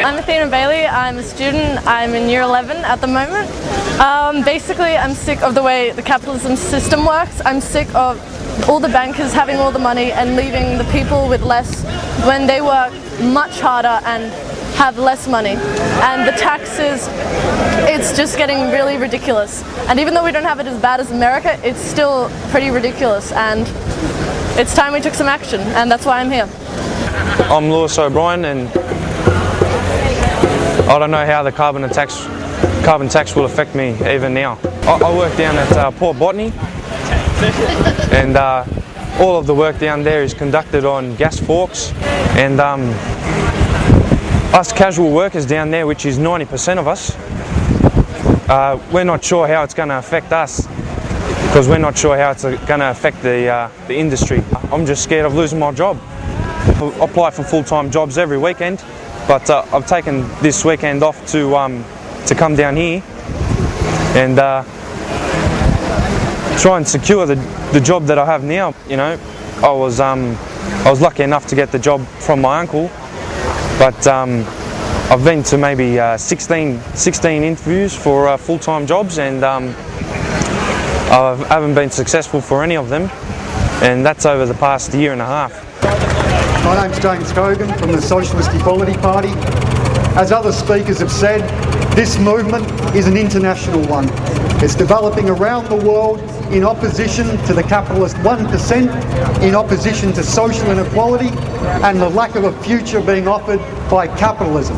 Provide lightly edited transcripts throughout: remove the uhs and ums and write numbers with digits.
I'm Athena Bailey. I'm a student. I'm in year 11 at the moment. Basically, I'm sick of the way the capitalism system works. I'm sick of all the bankers having all the money and leaving the people with less when they work much harder and have less money. And the taxes, it's just getting really ridiculous. And even though we don't have it as bad as America, it's still pretty ridiculous. And it's time we took some action, and that's why I'm here. I'm Lewis O'Brien, and I don't know how the carbon tax will affect me even now. I work down at Port Botany, and all of the work down there is conducted on gas forks, and us casual workers down there, which is 90% of us, we're not sure how it's going to affect us, because we're not sure how it's going to affect the industry. I'm just scared of losing my job. I apply for full-time jobs every weekend, but I've taken this weekend off to come down here and try and secure the job that I have now. You know, I was lucky enough to get the job from my uncle, but I've been to maybe 16 interviews for full-time jobs, and I haven't been successful for any of them, and that's over the past year and a half. My name's James Cogan from the Socialist Equality Party. As other speakers have said, this movement is an international one. It's developing around the world in opposition to the capitalist 1%, in opposition to social inequality and the lack of a future being offered by capitalism.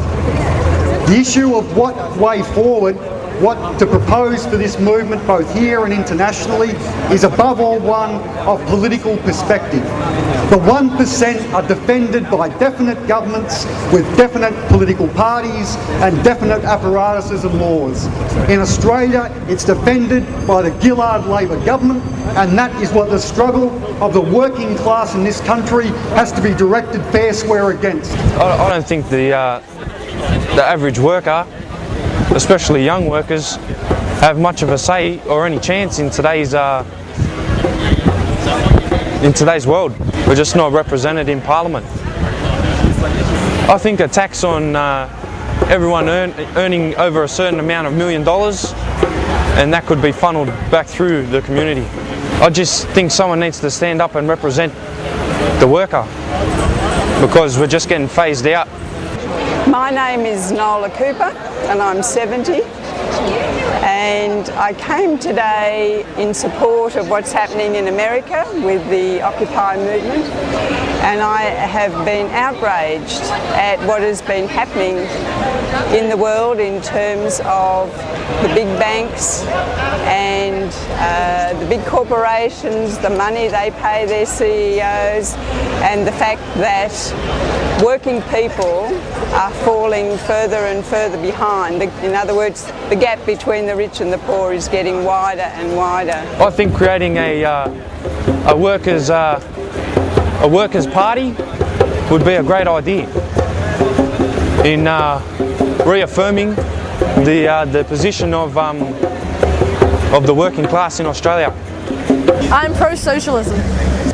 The issue of what way forward, what to propose for this movement both here and internationally, is above all one of political perspective. The 1% are defended by definite governments with definite political parties and definite apparatuses and laws. In Australia, it's defended by the Gillard Labor government, and that is what the struggle of the working class in this country has to be directed fair square against. I don't think the average worker, especially young workers, have much of a say or any chance in today's world. We're just not represented in Parliament. I think a tax on everyone earning over a certain amount of $1 million, and that could be funneled back through the community. I just think someone needs to stand up and represent the worker, because we're just getting phased out. My name is Nola Cooper, and I'm 70, and I came today in support of what's happening in America with the Occupy movement, and I have been outraged at what has been happening in the world in terms of the big banks and the big corporations, the money they pay their CEOs, and the fact that working people are falling further and further behind. In other words, the gap between the rich and the poor is getting wider and wider. I think creating a workers' party would be a great idea in reaffirming the position of the working class in Australia. I'm pro-socialism.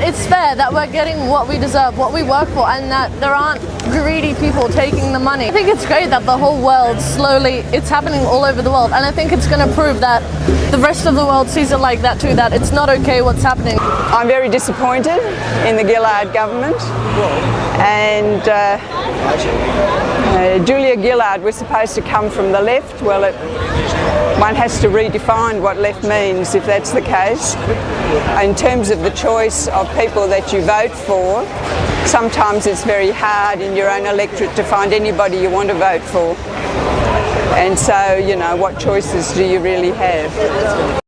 It's fair that we're getting what we deserve, what we work for, and that there aren't greedy people taking the money. I think it's great that the whole world slowly, it's happening all over the world, and I think it's going to prove that the rest of the world sees it like that too, that it's not okay what's happening. I'm very disappointed in the Gillard government, and Julia Gillard was supposed to come from the left. Well, one has to redefine what left means if that's the case. In terms of the choice of people that you vote for, sometimes it's very hard in your own electorate to find anybody you want to vote for. And so, you know, what choices do you really have?